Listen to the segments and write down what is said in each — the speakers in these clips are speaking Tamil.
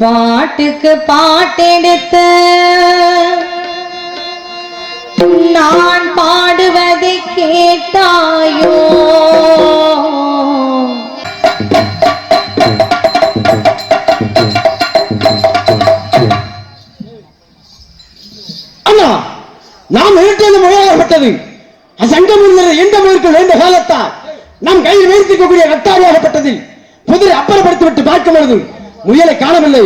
பாட்டுக்கு பாட்டெடுத்து நான் பாடுவதை கேட்டாயோ? அண்ணா, நாம் இரட்டை முறையாகப்பட்டது அசங்கம் எந்த முயற்சி வேண்ட காலத்தால் நாம் கையில் வைத்திருக்கக்கூடிய கட்டாரியாகப்பட்டதில் குதிரை அப்புறப்படுத்திவிட்டு பார்க்கும் பொழுது முயலை காணவில்லை.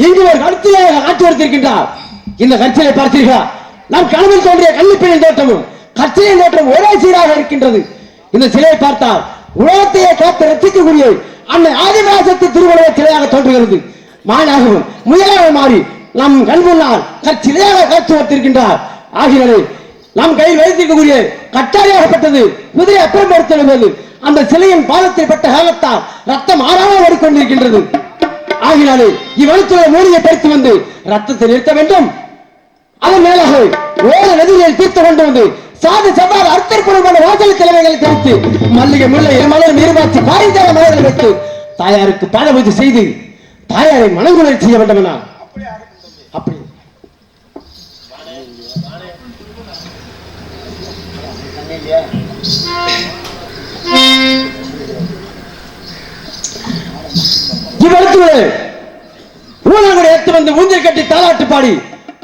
இங்கு ஒரு கருத்தியாக காட்சி வருத்திருக்கின்றார். இந்த கட்சியை பார்த்தீர்களா? நாம் கனவில் தோன்றிய கள்ளிப்பெண்ணின் தோற்றமும் கட்சியின் தோற்றம் ஒரே சீராக இருக்கின்றது. இந்த சிலையை பார்த்தால் உலகத்தையே காத்து ரசிக்கக்கூடிய அன்னை ஆதிவாசத்து திருவுலக சிலையாக தோன்றுகிறது. மானாகவும் முயலாக மாறி நம் கண் முன்னால் கற்சிலையாக காட்சி வருத்திருக்கின்றார். ஆகியவை நம் கையில் வைத்திருக்கக்கூடிய கட்டாரியாகப்பட்டது குதிரை அப்புறப்படுத்துவது அந்த சிலையின் பாதத்தில் பட்ட காலத்தால் ரத்தம் ஆறாக ஓடிக்கொண்டிருக்கின்றது. ஆகினாலே இவ்வளத்துள்ள மூலியை பறித்து வந்து ரத்தத்தை நிறுத்த வேண்டும். அதன் மேலாக ஓர நதியை தீர்த்து கொண்டு வந்து சாதி சவால் அர்த்தற்புறமான வாசல் கிழமைகளை தெரிவித்து மல்லிகை முல்லை மலர் நீர்பாய்ச்சி பாரிஜாத மலர்கள் வைத்து தாயாருக்கு பாத பூஜை செய்து தாயாரை மனங்குளை செய்ய வேண்டும் என அப்படி ஊழல்களை எடுத்து வந்து ஊஞ்சல் கட்டி தாளாட்டு பாடி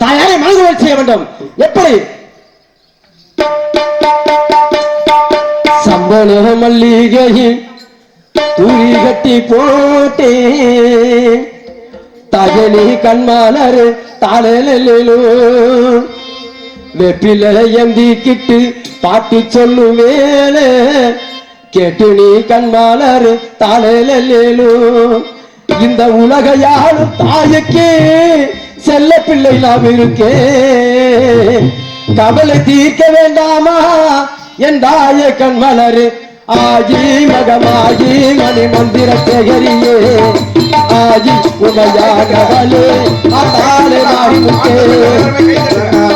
தாயாரை மனங்குளை செய்ய வேண்டும். எப்படி? சம்பள மல்லிகையில் தூரி கட்டி போட்டே தகனி கண்மாலரு தாளலோ வெப்பில எந்திக்கிட்டு பாட்டு சொல்லும் வேலை கேட்டு நீ கண்மாலரு தாளலோ இந்த உலக யாரும் தாயுக்கே செல்ல பிள்ளை நாம் இருக்கே கவலை தீர்க்க வேண்டாமா என் தாய கண்மலரு ஆஜி மகமாகி மணி மந்திர சேகரியே ஆஜி உமையாகவலே அதாலே மாறிமுக்கே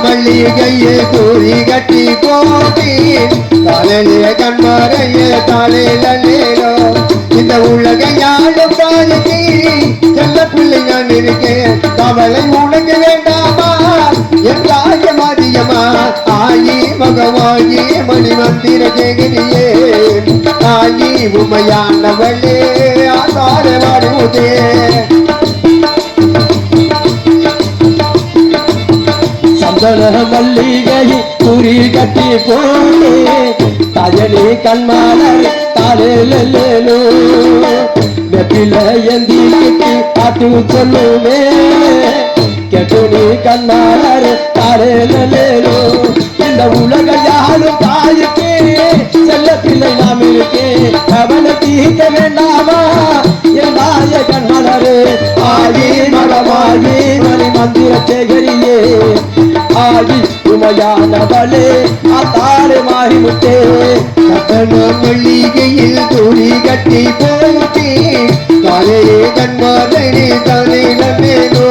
மல்லிகையே கூறி கட்டி போட்டி தலையிலே கண்மறையே தலையிலேலோ இந்த உலக யாழும் தாயகி செல்ல பிள்ளை நான் இருக்கேன் கவலை உனக்கு வேண்டாமா என் தாய மதியமா ஆயி மகமாயி மணி மந்திர ஜெகனியே ஆயி உமையானவளே ஆதார வாடுவதே சந்தன மல்லிகை குறி கட்டி போனே தஜனி கண்மாலர் தாளேலோ வெப்பில எந்திக்கிட்டு பாட்டு சொல்லுவே கெட்டுனி கண்மாலர் தாளேலோ இந்த உலக யாரும் தாயுக்கே செல்ல பிள்ளை நாம் இருக்கே கவலை தீர்க்க வேண்டாமா என் தாய கண்மலரு ஆகி மகமாகி மணி மந்திர சேகரியே ஆகி உமையானவளே அத்தாறு மாறிமுட்டே கட்டண மல்லிகையில் தூரி கட்டி போட்டி காலையே கண்மாதனே தானே நம்பேனோ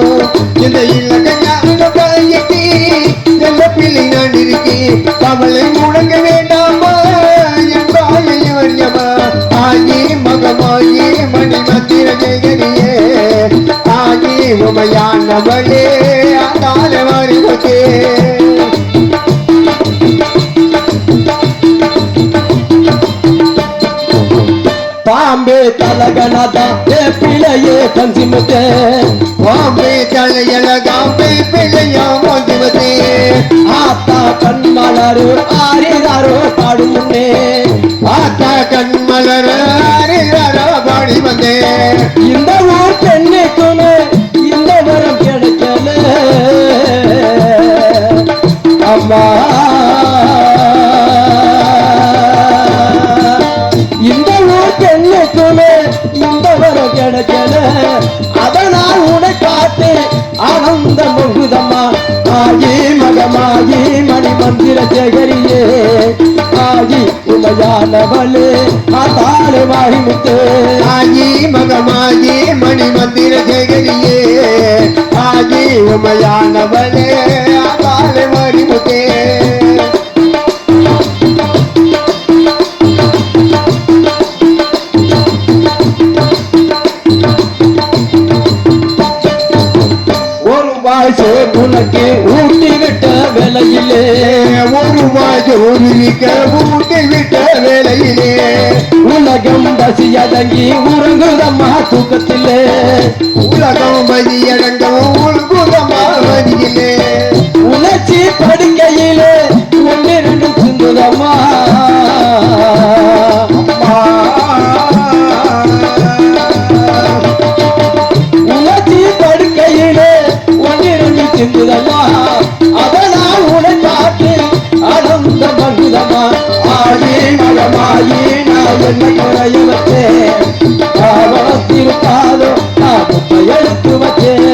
இந்த இல்லகையான தாயகி எந்த பிள்ளை நான் இருக்கேன் கவலை முடங்க வேண்டாமா என் தாயை வரியமா ஆகி மகமாயி மணி மந்திர ஜெகனியே ஆகி உமையானவளே அதால மாறிமுட்டே பாம்பே தலகனதா ஏ பிள்ளையே பஞ்சிமுத்தே பாம்பே தலையழகாம்பே பிள்ளையா மோதிவதே ஆத்தா கண்மலரு ஆரிதாரோ பாடும் முன்னே ஆத்தா கண்மலர் ஆரிதாரோ பாடி வந்தே இந்த ஊர் பெண்ணுக்குமே இந்த வரம் கிடைக்கல அம்மா இந்த ஊர் பெண்ணுக்குமே இந்த வரம் கிடைக்கல அதனால் உனை காத்து ஆனந்த முகுதம்மா ஆகி மகமாகி மணி மந்திர சேகரியே ஆகி உமையானவளே அதாலே மாறிமுத்தே ஆகி மகமாகி மணி மந்திர சேகரியே ஆகி உமையானவளே அதாலே மாறிமுத்தே ரூபாய் சோறு உனக்கு ஊட்டி விட்ட வேலையிலே ஒரு வாஜோடு விட்ட ஊட்டி விட்ட வேலையிலே உலகம் பசியடங்கி உறங்குதம்மா தூக்கத்திலே உலகம் பதியடங்கும் உள்குதமா வதியிலே உணர்ச்சி படுக்கையிலே ஒன்று ரெண்டு சிந்துதம்மா உணர்ச்சி படுக்கையிலே ஒன்று ரெண்டு சிந்துதம்மா அதனால் உனை பார்த்து ஆனந்த மகிதமா ஆயே மகமாயே நான் என்ன குறைய வச்சேன் பாவத்திருக்காதோ நான் முப்பை எடுத்து வச்சேன்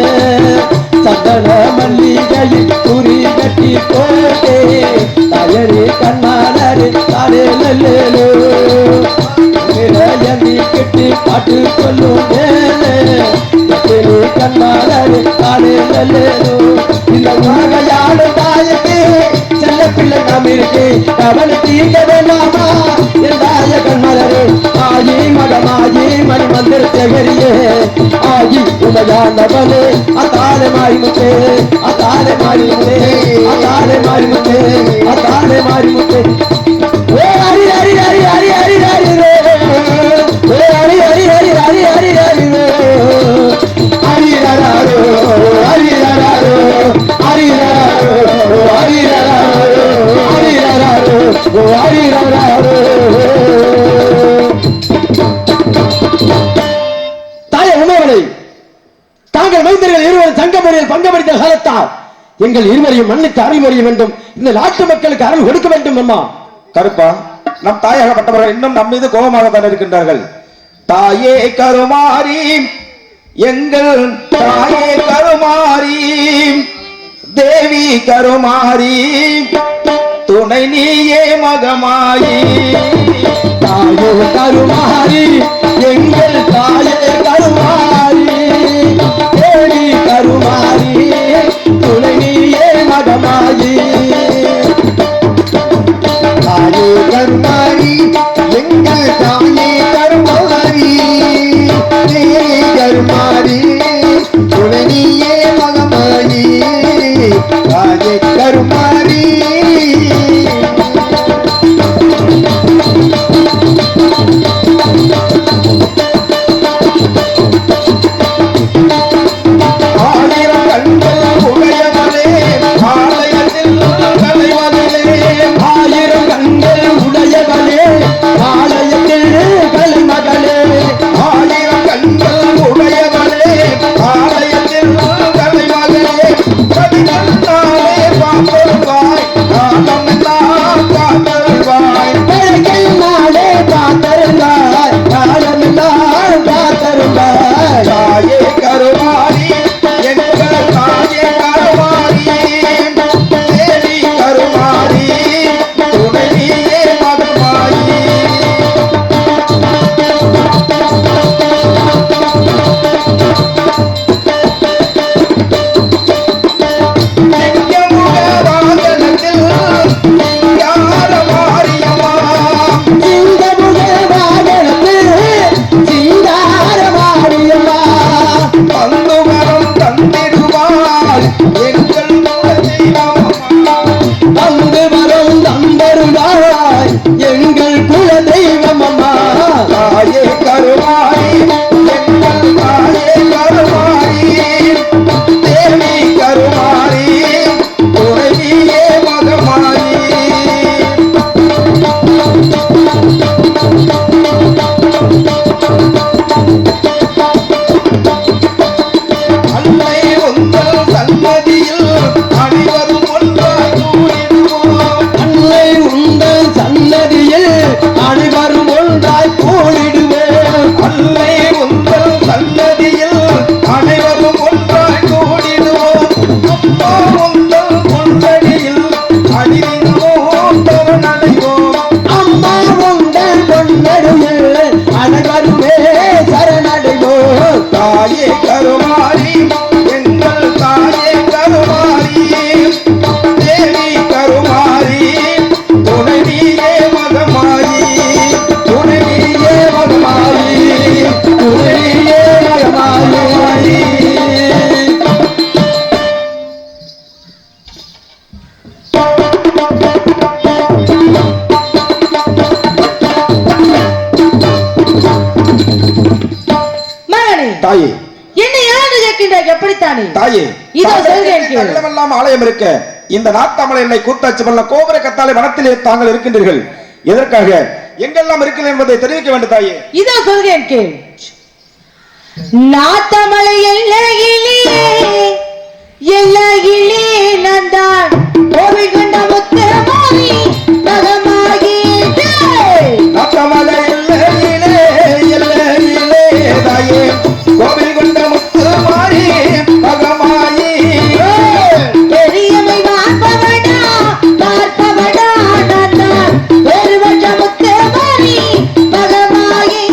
சந்தன மல்லிகையில் குறி கட்டி போட்டே தயரே கண்ணாளரே தாரே நல்லேலோ நிலையந்தி கெட்டி பாட்டு சொல்லும் மேலே கண்ணாளரே தாரே நல்லேலோ இந்த உலகையாடு தாயத்தே செல்ல பிள்ளை நாம் இருக்கே அவனை தீங்க வேண்டாமா என் தாய கண்ணாளரே ஆயி மகமாயி மணி மந்திர சேகரியே ஆயி உமையானவனே அத்தாலே மாறிமுத்தே அத்தாலே மாறிமுத்தே அத்தாலே மாறிமுத்தே அத்தாலே மாறிமுத்தே ஓ ஹரி ஹரி ஹரி ஹரி ஹரி ஹரி ரே ஓ ஹரி ஹரி ஹரி ஹரி ஹரி ஹரி ரே ஹரி ராரோ ஹரி ராரோ ஹரி ராரோ ஹரி ராரோ ஹரி ராரோ ஹரி ராரோ தாய உணவனை தாங்கள் மைந்தர்கள் இருவரும் சங்கமணியில் பங்கமடித்த காலத்தால் எங்கள் இருவரையும் மன்னித்து அருள் புரிய வேண்டும் இந்த நாட்டு மக்களுக்கு அருள் கொடுக்க வேண்டும் அம்மா கருப்பா நம் தாயாகப்பட்டவர்கள் இன்னும் நம் மீது கோபமாகத்தான் இருக்கின்றார்கள். தாயே கருமாரி எங்கள் தாயே கருமாரி தேவி கருமாரி துணை நீயே மகமாயி தாயே கருமாரி எங்கள் தாயே கருமாரி தேவி கருமாரி துணை நீயே மகமாயி தாயே கருமாரி எங்கள் தாயே கருமாரி தேவி கருமாரி துணையே மகமாயி தாயே கருமாரி தாயே, என்ன யாரு கேட்கின்றாய்? எப்படித்தானே? தாயே, இதோ சொல்கிறேன் கேளு. அகிலமெல்லாம் ஆலயம் இருக்க இந்த நாத்தாமலை எல்லை கூத்தாட்சி பண்ண கோபுர கத்தாலை வனத்தில் தாங்கள் இருக்கின்றீர்கள். எதற்காக எங்கெல்லாம் இருக்கிறேன் என்பதை தெரிவிக்க வேண்டும் தாயே. இதோ சொல்கிறேன் கேள். நாத்தமலை எல்லையிலே எல்லையிலே நந்தான் கோவில் கொண்ட முத்தமாரி மகமாகிட்டே. நாத்தாமலை எல்லையிலே எல்லையிலே தாயே கோவில் கொண்ட முத்தமாரி மகமாயி. பெரியமை பார்ப்பவடா பார்ப்பவடா நந்தான் பெருவற்ற முத்தமாரி மகமாகி.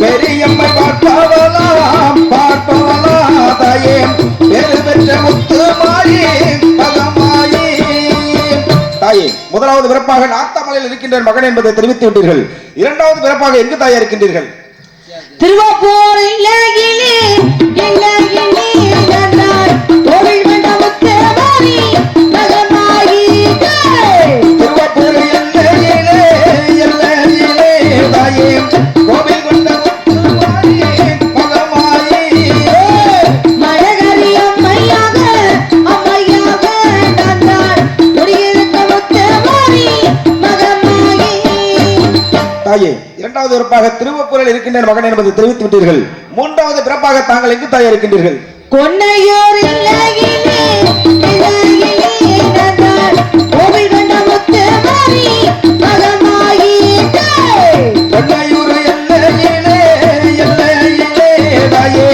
பெரியம்மை பார்ப்பவளாம் பார்ப்பவளா தாயே பேரு பெற்ற முத்துமாரி மகமாயி. தாயே, முதலாவது பிறப்பாக நாத்தாமலையில் இருக்கின்ற மகன் என்பதை தெரிவித்து விட்டீர்கள். இரண்டாவது பிறப்பாக எங்கு தாயா இருக்கின்றீர்கள்? திருவாப்பூர் எல்லையிலே எல்லையிலே நந்தான் கோவில் கொண்ட முத்தமாரி மகமாகிட்டே. திருவாப்பூர் எல்லையிலே எல்லையிலே தாயே கோவில் கொண்ட முத்துமாரி மகமாயி. மழகரி அம்மையாக அம்மையாக நந்தான் குடியிருக்க முத்தமாரி மகமாகி. தாயே, இரண்டாவது பிறப்பாக திருவப்பூரில் இருக்கின்ற மகன் என்பதை தெரிவித்து விட்டீர்கள். மூன்றாவது பிறப்பாக தாங்கள் எங்கு தாயா இருக்கின்றீர்கள்? கொன்னையூர் எல்லையிலே எல்லையிலே நந்தான் கோவில் கொண்ட முத்தமாரி மகமாகிட்டே. கொன்னையூர் எல்லையிலே எல்லையிலே தாயே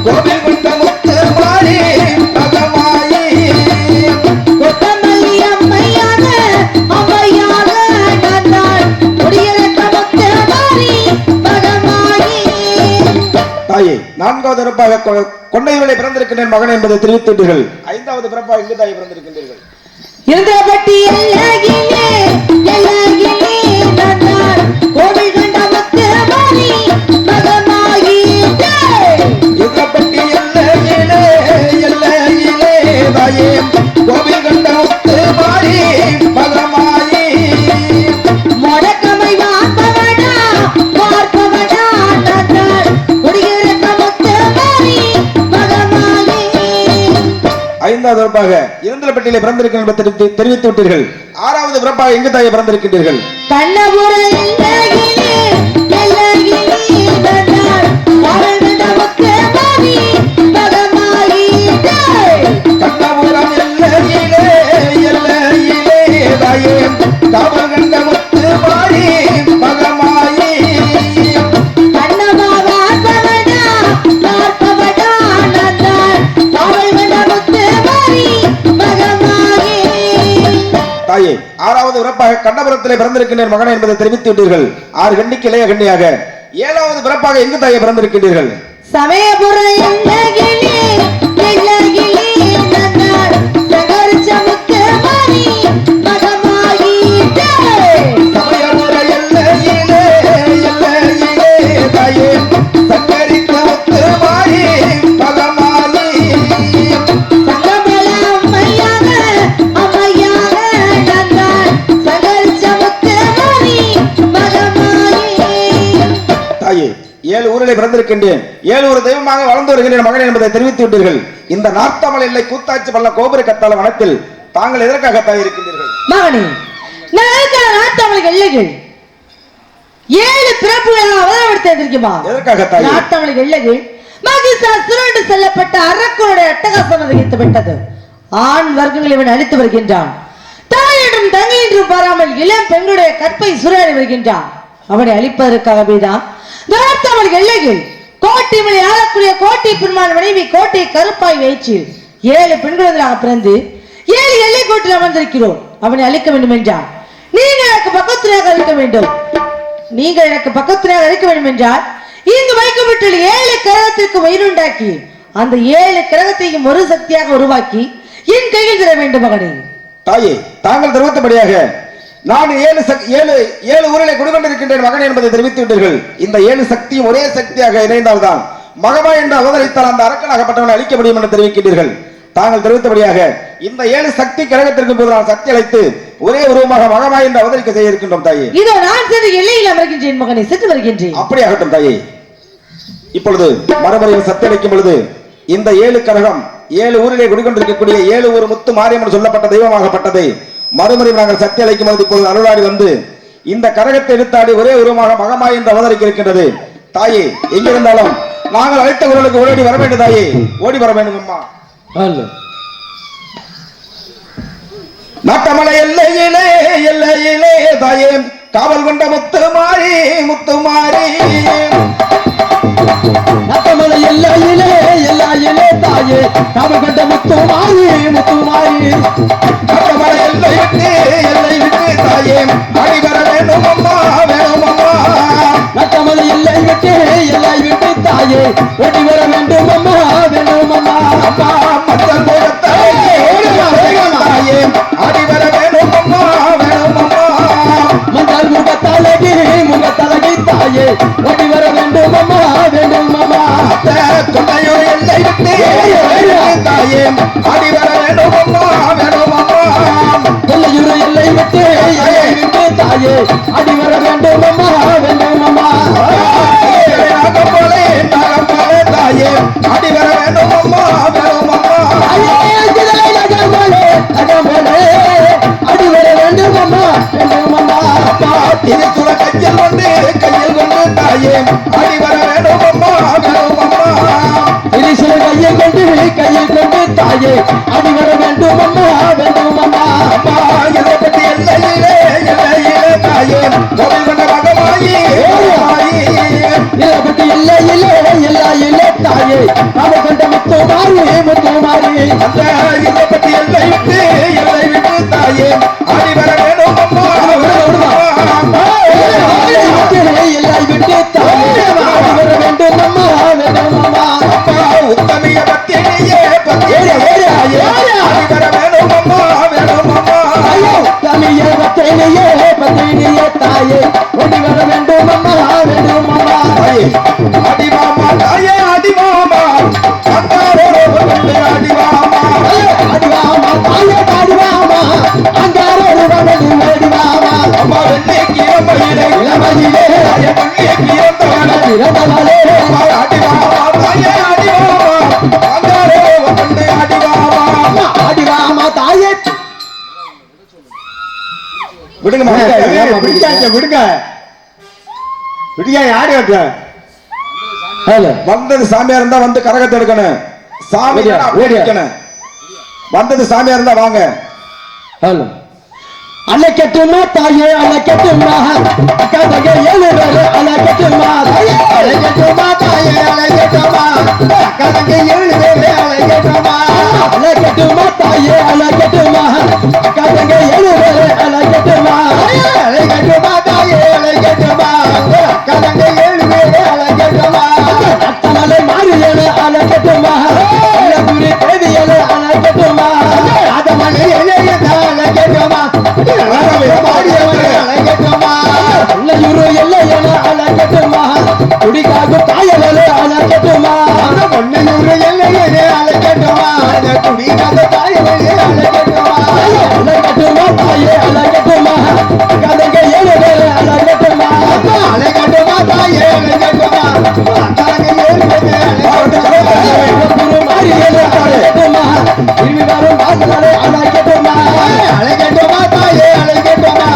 கோவில் கொண்ட முத்துமாரி மகமாயி. கொத்தமல்லி அம்மையாக அம்மையாக நந்தான் குடியிருக்க முத்தமாரி மகமாகி. தாயே, நான்காவது பிறப்பாக கொன்னையூரிலே பிறந்திருக்கின்ற மகன் என்பதை தெரிவித்து விட்டீர்கள். ஐந்தாவது பிறப்பாக எங்கு தாயை பிறந்திருக்கின்றீர்கள்? இருந்தபட்டி எல்லையிலே எல்லையிலே நந்தான் கோவில் கொண்ட முத்தமாரி மகமாகிட்டே. இருந்தபட்டி எல்லையிலே எல்லையிலே தாயே கோவில் கொண்ட முத்துமாரி மகமாயி. மொடக்கமை பார்ப்பவடா பார்ப்பவடா நந்தான் குடியிருக்க முத்தமாரி மகமாகி. ஐந்தாவது பிறப்பாக இருந்தபட்டியிலே பிறந்திருக்கின்ற என்பதை தெரிவித்து விட்டீர்கள். ஆறாவது பிறப்பாக எங்கு தாயை பிறந்திருக்கின்றீர்கள்? கண்ணபுர எல்லையிலே எல்லையிலே நந்தான் கோவில் கொண்ட முத்தமாரி மகமாகிட்டே. கண்ணபுரம் எல்லையிலே எல்லையிலே தாயே காவல் கண்ட முத்துமாரி மகமாயி. கண்ணமா பார்ப்பவடா பார்ப்பவடா நந்தான் கோவில் கொண்ட முத்தமாரி மகமாகி. தாயே, ஆறாவது பிறப்பாக கண்ணபுரத்திலே பிறந்திருக்கின்ற மகன் என்பதை தெரிவித்து விட்டீர்கள். 6 கண்டிக்கு இளைய கண்ணியாக. ஏழாவது பிறப்பாக எங்கு தாயை பிறந்திருக்கின்றீர்கள்? சமயபுர எல்லையிலே எல்லையிலே நந்தான் சகரிச்ச முத்தமாரி மகமாகிட்டே. சமயபுர எல்லையிலே எல்லையிலே தாயே சங்கரித்த முத்துமாரி மகமாயி. சங்கமல அம்மையாக அம்மையாக நந்தான் சகரிச்ச முத்தமாரி மகமாகி. தாயே, 7 ஊரிலே பிறந்திருக்கின்றேன். 7 ஊர் தெய்வமாக வளர்ந்து வருகின்ற மகன் என்பதை தெரிவித்து விட்டீர்கள். இந்த நார்த்தமல் எல்லை கூத்தாட்சி பள்ள கோபுர கத்தால வனத்தில் தாங்கள் எதற்காக தாய் இருக்கின்றீர்கள்? மகனே, நான் இருக்கிற நாட்டமிழ் எல்லைகள் 7 பிறப்புகளை அவதாரப்படுத்த தெரியுமா? எதற்காக தாய்? நாட்டமிழ் எல்லைகள் மகிஷாசுரன் செல்லப்பட்ட அரக்கனுடைய அட்டகாசம் அதிகரித்து விட்டது. ஆண் வர்க்கங்களை இவன் அழித்து வருகின்றான். தாய் என்றும் தங்கை என்றும் பாராமல் இளம் பெண்களுடைய கற்பை சுரேறி வருகின்றான். அவனை அழிப்பதற்காகவே தான் நாட்டமிழ் எல்லைகள் கோட்டைமலை ஆளக்கூடிய கோட்டை பெருமான் மனைவி கோட்டை கருப்பாய் வயிற்றில் 7 பெண்களாக பிறந்து 7 எல்லை கோட்டில் அமர்ந்திருக்கிறோம். அவனை அழிக்க வேண்டும் என்றார். நீங்கள் எனக்கு பக்கத்துணையாக இருக்க வேண்டும். நீங்கள் எனக்கு பக்கத்துணையாக இருக்க வேண்டும் என்றால் இங்கு வைக்கப்பட்ட 7 கிரகத்திற்கு உயிருண்டாக்கி அந்த 7 கிரகத்தையும் ஒரு சக்தியாக உருவாக்கி என் கையில் தர வேண்டும் மகனே. தாயே, தாங்கள் தெரிவித்தபடியாக நான் 7 ஊரிலே குடிகொண்டிருக்கின்றேன் மகன் என்பதை தெரிவித்து விட்டீர்கள். இந்த 7 சக்தியும் ஒரே சக்தியாக இணைந்தால்தான் மகமா என்று அவதரித்தால் அந்த அரக்கனாகப்பட்டவனை அழிக்க முடியும் என்று தெரிவிக்கின்றீர்கள். தாங்கள் தெரிவித்தபடியாக இந்த 7 சக்தி கிரகத்திற்கு போது நான் சக்தி அழைத்து ஒரே உருவமாக மகமா என்று அவதரிக்க செய்ய இருக்கின்றோம் தாயே. இதோ நான் சென்று எல்லையில் அமர்கின்றேன் மகனை, சென்று வருகின்றேன். அப்படியாகட்டும் தாயே. இப்பொழுது மறுபடியும் சத்தியளிக்கும் பொழுது இந்த 7 கரகம் 7 ஊரிலே குடிகொண்டிருக்கக்கூடிய 7 ஊர் முத்து மாரியம்மன் சொல்லப்பட்ட தெய்வமாகப்பட்டதை மறுபடியும் நாங்கள் சக்தி அளிக்கும் போது இப்பொழுது அருளாடி வந்து இந்த கரகத்தை எடுத்தாடி ஒரே உருவமாக மகமாய் என்று அவதரிக்க இருக்கின்றது. தாயே, எங்கிருந்தாலும் நாங்கள் அழைத்த குரலுக்கு ஓடி வர வேண்டும். தாயே, ஓடி வர வேண்டும் அம்மா. நாட்டமலை எல்லையிலே எல்லையிலே தாயே, காவல் கொண்ட முத்து மாறி முத்து மாறி. நாட்டமலை எல்லையிலே எல்லையிலே தாயே, காவல் கொண்ட முத்து மாறி முத்து மாறி. நாட்டமலை எல்லை விட்டு தாயே, ஆடி வர வேண்டும் அம்மா, வேணும் அம்மா. நாட்டமலை எல்லை விட்டு தாயே, ஓடி வர வேண்டும் அம்மா, வேண்டும் அம்மா. அம்மா மச்சல் போகத்தாயே, தாயே, ஆடி வர வேண்டும் அம்மா, வேணும் அம்மா. மஞ்சள் முகத்தழகி தாயே, ஓடி வர வேண்டும் அம்மா, வேண்டும் அம்மா. தொண்டையோ எல்லை விட்டு தாயே, ஆடி வர வேண்டும் அம்மா, வேணும் அம்மா. கொல்லையூர் எல்லை விட்டு தாயே, அடி வர வேண்டும் அம்மா, வேண்டும் அம்மா. நாகம் போலே தாயே, ஆடி வர வேண்டும் அம்மா, வேணும் அம்மா. அடி வர வேண்டும் அம்மா, வேண்டும் அம்மா. திருத்துள கையில் கொண்டு தாயே, ஆடி வர வேண்டும் அம்மா, வேணும் அம்மா. திரிசூல கையில் கொண்டு தாயே, அடி வர வேண்டும் அம்மா, வேண்டும் அம்மா. எல்லைப்பட்டி எல்லையிலே தாயே, கோவில் கொண்ட மகமாயி இலப்பட்டி எல்லையிலே தாயே, காவல் கொண்ட முத்து மாறி. அந்த எல்லைப்பட்டி எல்லை விட்டு தாயே, ஆடி வர வேண்டும் அம்மா, எல்லை விட்டு தாயே, அடி வர வேண்டும் அம்மா, வேண்டும் அம்மா. உத்தமிய பத்தினியே தாயே, ஆடி வர வேண்டும் அம்மா, வேணும் அம்மா. தமிழ பத்தினியே தாயே, ஓடி வர வேண்டும் அம்மா, வேண்டும் அம்மா. அடிவாமா தாயே, அடிவாமா அங்காரோடு வந்து அடிவாமா. அடிவாமா தாயே, அடிவாமா அங்காரோடு வந்து அடிவாமா. அம்மா வெள்ளை கீரம்பையிலே இளமையிலே வெள்ளை கீரந்தவனே பிறந்தவளே, அடிவாமா தாயே, அடிவாமா அங்காரோடு வந்து அடிவாமா. அடிவாமா தாயே. விடுங்க விடுங்க ஆடி வைக்க. வந்தது சாமியா இருந்தா வந்து கரகத்தை எடுக்கணும். சாமி ஓடிக்கணும். வந்தது சாமியா இருந்தா வாங்க. அழைக்கட்டுமா தாயே, அழைக்கட்டுமா கதைய 7 பேரு, அழைக்கட்டுமா தாயே, அழைக்கட்டுமா தாயே, அழைக்கட்டுமா கதைய 7 பேரு, அழைக்கட்டுமா. அழைக்கட்டுமா தாயே, அழைக்கட்டுமா கதைய 7 பேரு, அழைக்கட்டுமா. அழைக்கட்டுமா தாயே, அழைக்கட்டுமா கதைய 7 பேரு, அழைக்கட்டுமா. அத்தமலை மாறியல அழைக்கட்டுமா, அல்லகுரி தேவியல அழைக்கட்டுமா. அதமலை அழைக்கட்டுமா, குடிக்காக தாயல அழைக்கட்டுமா. பொன்னூறு எல்லையே அழைக்கட்டுமா, குடிக்காக தாயலே அழைக்கட்டுமா. அழைக்கட்டுமா தாயே, அழைக்கட்டுமா கதைங்க 7 பேரு, அழைக்கட்டுமா. அழைக்கட்டுமா தாயே, அழைக்கட்டுமா கதைங்க 7 பேரு, அழைக்கட்டுமா. திரும்பி வரும் வாசலே அழைக்கட்டுமா. அழைக்கட்டுமா தாயே, அழைக்கட்டுமா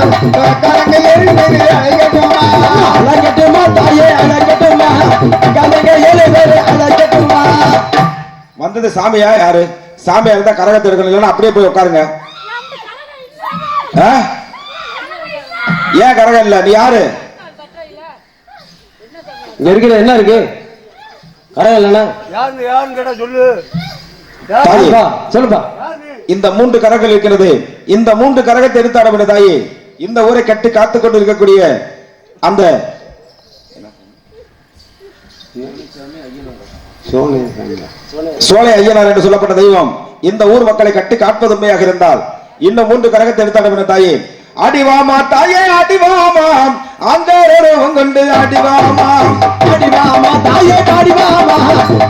கதைங்க 7 பேரு, அழைக்கட்டுமா. அழைக்கட்டுமா தாயே, அழைக்கட்டுமா கதைங்க 7 பேரு, அழைக்கட்டுமா. வந்தது சாமியா யாரு? சாமியா இருந்தா கரகத்தை எடுக்கணும், இல்லைன்னா அப்படியே போய் உட்காருங்க. ஏன் கரகம் இல்ல? நீ யாரு? இங்க இருக்கிற என்ன இருக்கு? கரகம் இல்லைன்னா யாருன்னு கேட்டா சொல்லு. சொல்லுப்பா, சொல்லுப்பா. இந்த 3 கரங்கள் இருக்கிறது. இந்த 3 கரகத்தை எடுத்தாட வேண்டும் தாயே. இந்த ஊரை கட்டி காத்துக் கொண்டு இருக்கக்கூடிய அந்த சோலை ஐயனார் என்று சொல்லப்பட்ட தெய்வம் இந்த ஊர் மக்களை கட்டி காப்பது உண்மையாக இருந்தால் இன்னும் 3 கரகத்தை எடுத்தாட வேண்டும் தாயே. அடிவாமா தாயே, அடிவாமா அங்காரோடு கொண்டு அடிவாமா. அடிவாமா தாயே, அடிவாமா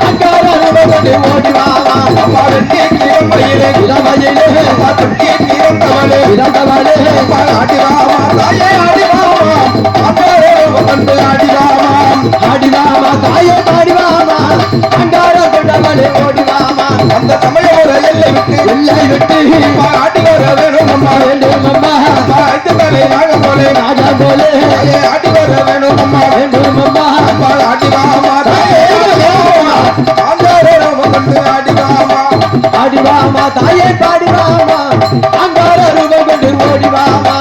அங்காரோடு கொண்டு ஓடிவாமா. அம்மா வெள்ளி கிளம்பையிலே இளமையிலே துள்ளி கிளந்தவளே பிறந்தவளே, அடிவாமா தாயே, அடிவாமா அங்காரோடு கொண்டு அடிவாமா. அடிவாமா தாயே, அடிவாமா அங்கார கொண்டவளே ஓடிவாமா அந்த சமயம் எல்லை விட்டு எல்லை விட்டு ஆட்டி வர வேணும் அம்மா வேண்டும் அம்மா அடுத்தவரை நாக போலே ராஜா போலே ஆட்டி வர வேணும் அம்மா வேண்டும் அம்மா ஆட்டி வாமா தாயே ஆண்டாரே ரோமம் கண்டு ஆட்டி வாமா ஆடிவாமா தாயே பாடிவாமா அங்கார ரூபம் கொண்டு ஓடிவாமா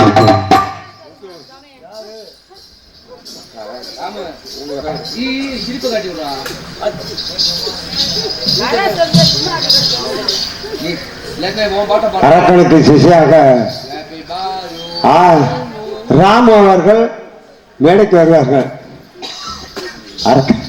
அரக்கனுக்கு சிஷியாக ராமு அவர்கள் மேடைக்கு வருவார்கள். அரக்கன்